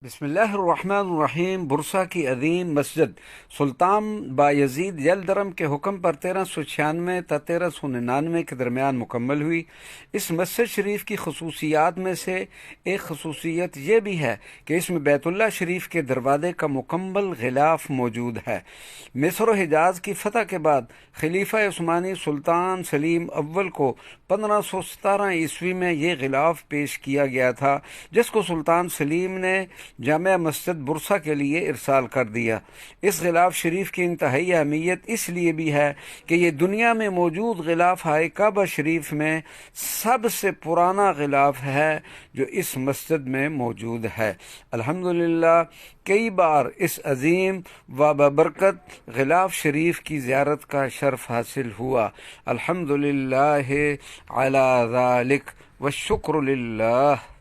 बिस्मिल्लाहिर्रहमानिर्रहीम। बुरसा की अदीम मस्जिद सुल्तान बायजीद यलदरम के हुक्म पर 1396 ता 1399 के दरमियान मुकम्मल हुई। इस मस्जिद शरीफ की खसूसियात में से एक खसूसियत यह भी है कि इसमें बैतुल्लाह शरीफ के दरवाजे का मुकम्मल गिलाफ मौजूद है। मिस्र और हिजाज की फतह के बाद खलीफा उस्मानी सुल्तान सलीम अव्वल को 1517 ईस्वी में यह गिलाफ पेश किया गया था, जिसको सुल्तान सलीम ने जामिया मस्जिद बुरसा के लिए इरसाल कर दिया। इस गिलाफ शरीफ की इंतहाई अहमियत इसलिए भी है कि ये दुनिया में मौजूद गिलाफ हाय काबा शरीफ में सबसे पुराना गिलाफ है जो इस मस्जिद में मौजूद है। अल्हम्दुलिल्लाह कई बार इस अजीम व बबरकत गिलाफ शरीफ की ज़ियारत का शर्फ हासिल हुआ। अल्हम्दुलिल्लाह अला ज़ालिक व शुक्र लिल्लाह।